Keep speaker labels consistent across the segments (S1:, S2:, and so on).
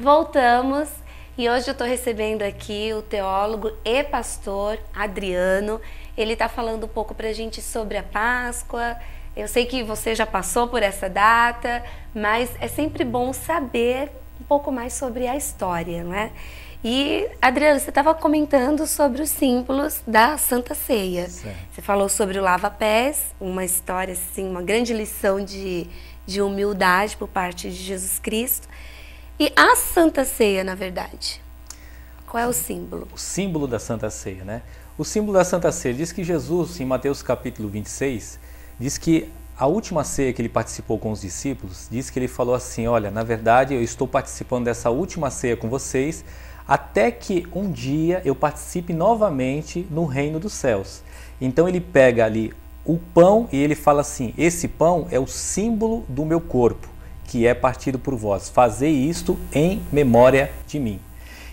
S1: Voltamos e hoje eu estou recebendo aqui o teólogo e pastor Adriano. Ele está falando um pouco para a gente sobre a Páscoa. Eu sei que você já passou por essa data, mas é sempre bom saber um pouco mais sobre a história, não é? E, Adriano, você estava comentando sobre os símbolos da Santa Ceia.
S2: Certo.
S1: Você falou sobre o lava-pés, uma história, assim, uma grande lição de humildade por parte de Jesus Cristo. E a Santa Ceia, na verdade, qual é o símbolo?
S2: O símbolo da Santa Ceia, né? O símbolo da Santa Ceia diz que Jesus, em Mateus capítulo 26, diz que a última ceia que ele participou com os discípulos, diz que ele falou assim, olha, na verdade eu estou participando dessa última ceia com vocês, até que um dia eu participe novamente no reino dos céus. Então ele pega ali o pão e ele fala assim, esse pão é o símbolo do meu corpo, que é partido por vós. Fazei isto em memória de mim.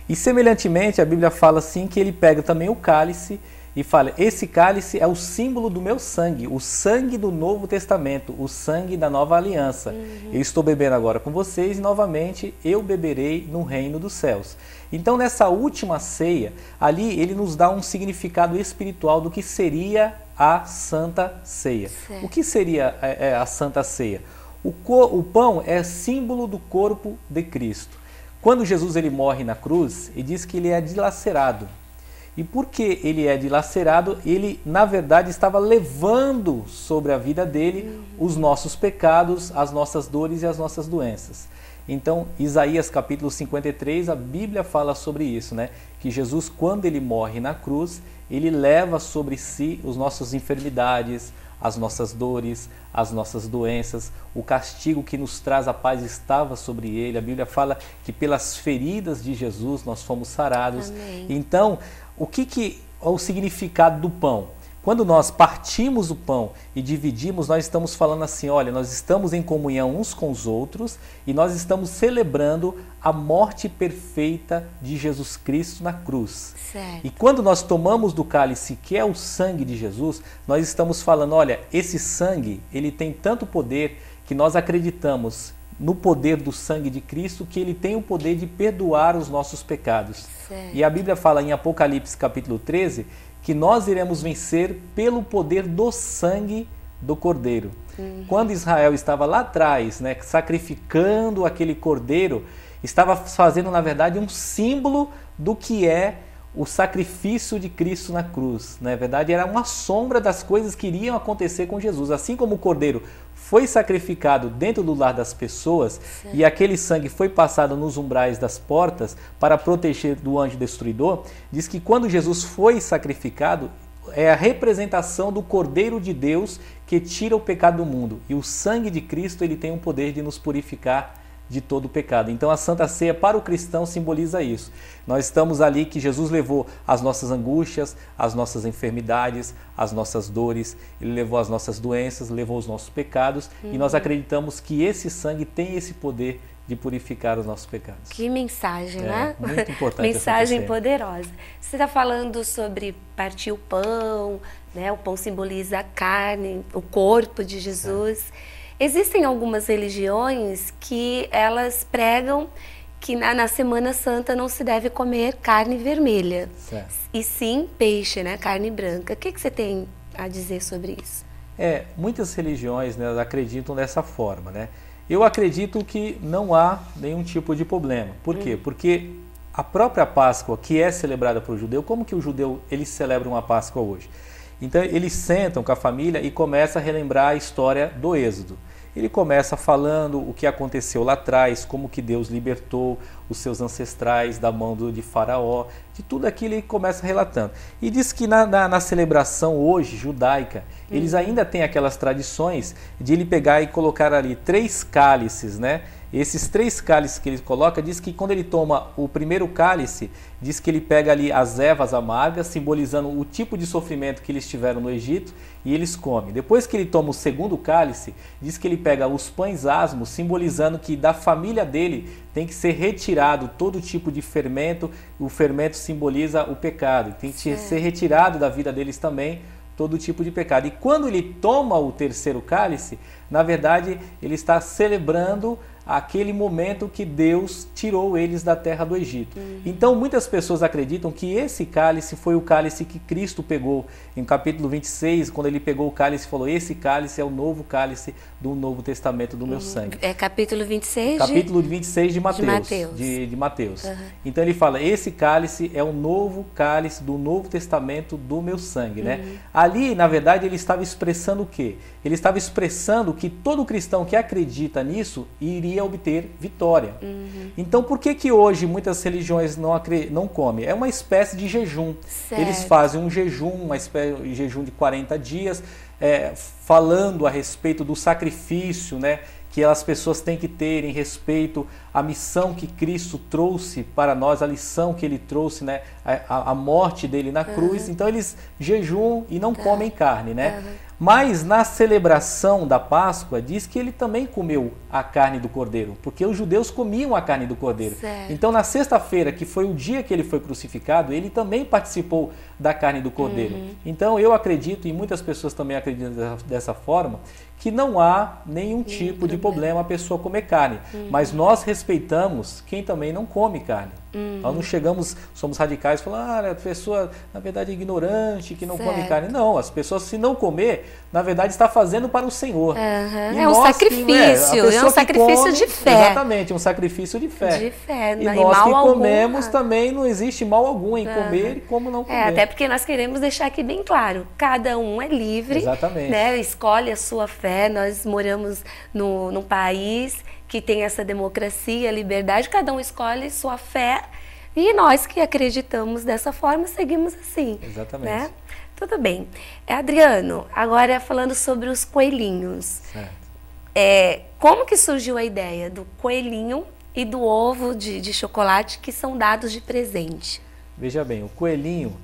S2: E semelhantemente a Bíblia fala assim que ele pega também o cálice e fala, esse cálice é o símbolo do meu sangue, o sangue do Novo Testamento, o sangue da nova aliança. Eu estou bebendo agora com vocês e novamente eu beberei no reino dos céus. Então nessa última ceia, ali ele nos dá um significado espiritual do que seria a Santa Ceia.
S1: Certo.
S2: O que seria a Santa Ceia? O pão é símbolo do corpo de Cristo. Quando Jesus ele morre na cruz, ele diz que ele é dilacerado. E porque ele é dilacerado, ele na verdade estava levando sobre a vida dele os nossos pecados, as nossas dores e as nossas doenças. Então, Isaías capítulo 53, a Bíblia fala sobre isso, né? Que Jesus, quando ele morre na cruz, ele leva sobre si as nossas enfermidades, as nossas dores, as nossas doenças, o castigo que nos traz a paz estava sobre ele. A Bíblia fala que pelas feridas de Jesus nós fomos sarados.
S1: Amém.
S2: Então, o que é o significado do pão? Quando nós partimos o pão e dividimos, nós estamos falando assim, olha, nós estamos em comunhão uns com os outros e nós estamos celebrando a morte perfeita de Jesus Cristo na cruz.
S1: Certo.
S2: E quando nós tomamos do cálice, que é o sangue de Jesus, nós estamos falando, olha, esse sangue, ele tem tanto poder que nós acreditamos no poder do sangue de Cristo, que ele tem o poder de perdoar os nossos pecados.
S1: Certo.
S2: E a Bíblia fala em Apocalipse capítulo 13, que nós iremos vencer pelo poder do sangue do Cordeiro. Quando Israel estava lá atrás, né, sacrificando aquele Cordeiro, estava fazendo, na verdade, um símbolo do que é o sacrifício de Cristo na cruz. Na verdade, era uma sombra das coisas que iriam acontecer com Jesus. Assim como o Cordeiro foi sacrificado dentro do lar das pessoas, sim, e aquele sangue foi passado nos umbrais das portas para proteger do anjo destruidor, diz que quando Jesus foi sacrificado, é a representação do Cordeiro de Deus que tira o pecado do mundo. E o sangue de Cristo ele tem o poder de nos purificar de todo o pecado. Então a Santa Ceia para o cristão simboliza isso. Nós estamos ali que Jesus levou as nossas angústias, as nossas enfermidades, as nossas dores, ele levou as nossas doenças, levou os nossos pecados e nós acreditamos que esse sangue tem esse poder de purificar os nossos pecados.
S1: Que mensagem, né?
S2: Muito importante.
S1: Mensagem poderosa. Você está falando sobre partir o pão, né? O pão simboliza a carne, o corpo de Jesus. Existem algumas religiões que elas pregam que na Semana Santa não se deve comer carne vermelha,
S2: Certo.
S1: e sim peixe, né? Carne branca. O que você tem a dizer sobre isso?
S2: Muitas religiões, né, acreditam dessa forma, né? Eu acredito que não há nenhum tipo de problema. Por quê? Porque a própria Páscoa, que é celebrada para o judeu, como que o judeu ele celebra uma Páscoa hoje? Então eles sentam com a família e começam a relembrar a história do Êxodo. Ele começa falando o que aconteceu lá atrás, como que Deus libertou os seus ancestrais da mão de Faraó, de tudo aquilo ele começa relatando. E diz que na celebração hoje, judaica, eles ainda têm aquelas tradições de ele pegar e colocar ali 3 cálices, né? Esses 3 cálices que ele coloca, diz que quando ele toma o primeiro cálice, diz que ele pega ali as ervas amargas, simbolizando o tipo de sofrimento que eles tiveram no Egito, e eles comem. Depois que ele toma o segundo cálice, diz que ele pega os pães asmos, simbolizando que da família dele tem que ser retirado todo tipo de fermento, o fermento simboliza o pecado, tem que ser retirado da vida deles também todo tipo de pecado. E quando ele toma o terceiro cálice, na verdade, ele está celebrando aquele momento que Deus tirou eles da terra do Egito. Então muitas pessoas acreditam que esse cálice foi o cálice que Cristo pegou em capítulo 26, quando ele pegou o cálice e falou: esse cálice é o novo cálice do Novo Testamento do meu sangue.
S1: É capítulo 26?
S2: Capítulo 26 de Mateus. De Mateus. Então ele fala: esse cálice é o novo cálice do Novo Testamento do meu sangue, né? Ali, na verdade, ele estava expressando o quê? Ele estava expressando que todo cristão que acredita nisso iria obter vitória. Então, por que que hoje muitas religiões não comem? É uma espécie de jejum.
S1: Certo.
S2: Eles fazem um jejum, uma espécie de jejum de 40 dias, falando a respeito do sacrifício, né, que as pessoas têm que ter em respeito à missão que Cristo trouxe para nós, a lição que ele trouxe, né, a morte dele na cruz. Então eles jejuam e não comem carne, né? Mas na celebração da Páscoa diz que ele também comeu a carne do cordeiro, porque os judeus comiam a carne do cordeiro.
S1: Certo.
S2: Então na sexta-feira, que foi o dia que ele foi crucificado, ele também participou da carne do cordeiro. Então eu acredito, e muitas pessoas também acreditam dessa forma, que não há nenhum tipo de problema a pessoa comer carne. Mas nós respeitamos quem também não come carne. Nós não chegamos, somos radicais, falando: a pessoa, na verdade, é ignorante, que não come carne. Não, as pessoas, se não comer, na verdade, está fazendo para o Senhor.
S1: É um sacrifício, é um sacrifício de fé.
S2: Exatamente, um sacrifício de fé.
S1: De fé,
S2: e nós que comemos também, não existe mal algum em comer e como não comer.
S1: Até porque nós queremos deixar aqui bem claro, cada um é livre,
S2: exatamente,
S1: né, escolhe a sua fé. Nós moramos num país que tem essa democracia, liberdade, cada um escolhe sua fé e nós que acreditamos dessa forma seguimos assim.
S2: Exatamente.
S1: Né? Tudo bem. Adriano, agora falando sobre os coelhinhos.
S2: Certo.
S1: Como que surgiu a ideia do coelhinho e do ovo de chocolate que são dados de presente?
S2: Veja bem, o coelhinho,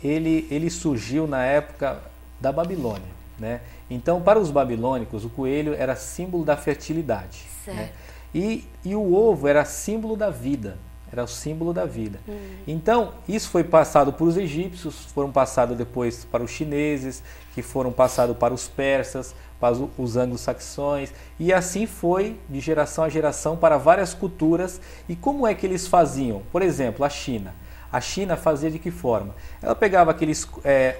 S2: ele surgiu na época da Babilônia, né? Então, para os babilônicos, o coelho era símbolo da fertilidade.
S1: Certo.
S2: Né? E o ovo era símbolo da vida. Era o símbolo da vida. Então, isso foi passado para os egípcios, foram passados depois para os chineses, que foram passados para os persas, para os anglo-saxões, e assim foi de geração a geração para várias culturas. E como é que eles faziam? Por exemplo, a China. A China fazia de que forma? Ela pegava aqueles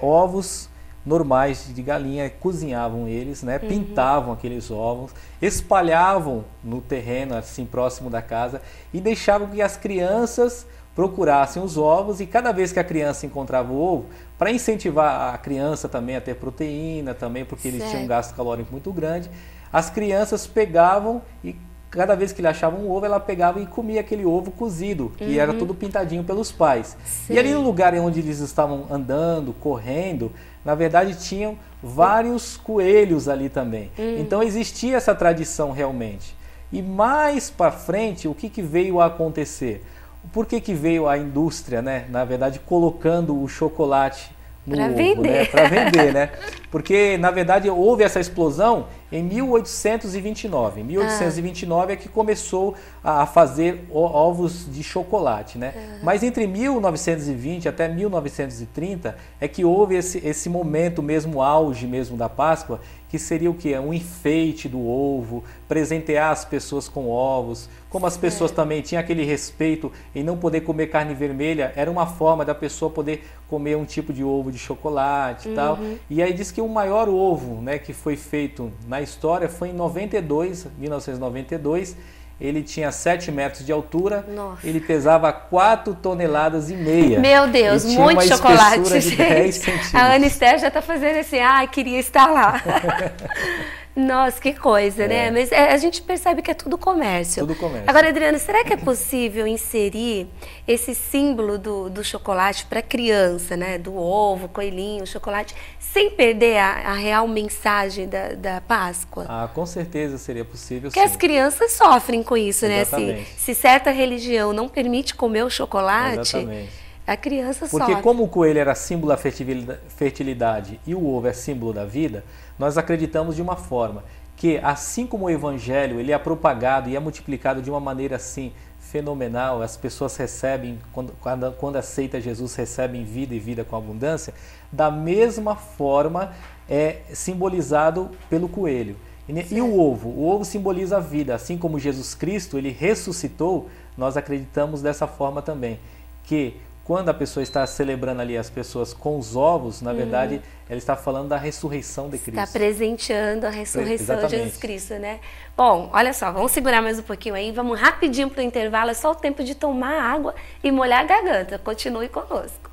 S2: ovos normais de galinha, cozinhavam eles, né, pintavam aqueles ovos, espalhavam no terreno, assim, próximo da casa, e deixavam que as crianças procurassem os ovos, e cada vez que a criança encontrava o ovo, para incentivar a criança também a ter proteína, também porque eles tinham um gasto calórico muito grande, as crianças pegavam e cada vez que ele achava um ovo, ela pegava e comia aquele ovo cozido, que era tudo pintadinho pelos pais.
S1: Sim.
S2: E ali no lugar onde eles estavam andando, correndo, na verdade tinham vários coelhos ali também. Então existia essa tradição realmente. E mais para frente, o que veio a acontecer? Por que veio a indústria, né? Na verdade, colocando o chocolate no ovo,
S1: vender.
S2: né? Para vender, né? Porque, na verdade, houve essa explosão em 1829. Em 1829 é que começou a fazer ovos de chocolate, né? Mas entre 1920 até 1930 é que houve esse momento mesmo, auge mesmo da Páscoa, que seria o quê? Um enfeite do ovo, presentear as pessoas com ovos. Como as pessoas também tinham aquele respeito em não poder comer carne vermelha, era uma forma da pessoa poder comer um tipo de ovo de chocolate e tal. E aí diz que o maior ovo, né, que foi feito na história foi em 1992. Ele tinha 7 metros de altura.
S1: Nossa.
S2: Ele pesava 4,5 toneladas.
S1: Meu Deus,
S2: e tinha
S1: muito
S2: uma
S1: chocolate,
S2: espessura de 10
S1: gente.
S2: centímetros.
S1: A Ana Esther já está fazendo assim, queria estar lá. Nossa, que coisa, né? Mas a gente percebe que é tudo comércio.
S2: Tudo comércio.
S1: Agora, Adriana, será que é possível inserir esse símbolo do chocolate para criança, né? Do ovo, coelhinho, chocolate, sem perder a real mensagem da Páscoa?
S2: Com certeza seria possível,
S1: Porque as crianças sofrem com isso,
S2: Exatamente.
S1: né? Se certa religião não permite comer o chocolate,
S2: Exatamente.
S1: a criança sofre.
S2: Porque como o coelho era símbolo da fertilidade e o ovo é símbolo da vida, nós acreditamos de uma forma que, assim como o evangelho ele é propagado e é multiplicado de uma maneira assim fenomenal, as pessoas recebem, quando aceita Jesus, recebem vida e vida com abundância, da mesma forma é simbolizado pelo coelho. E o ovo simboliza a vida, assim como Jesus Cristo, ele ressuscitou, nós acreditamos dessa forma também, que quando a pessoa está celebrando ali as pessoas com os ovos, na verdade, ela está falando da ressurreição de Cristo.
S1: Está presenteando a ressurreição de
S2: Exatamente.
S1: Jesus Cristo, né? Bom, olha só, vamos segurar mais um pouquinho aí, vamos rapidinho para o intervalo, é só o tempo de tomar água e molhar a garganta. Continue conosco.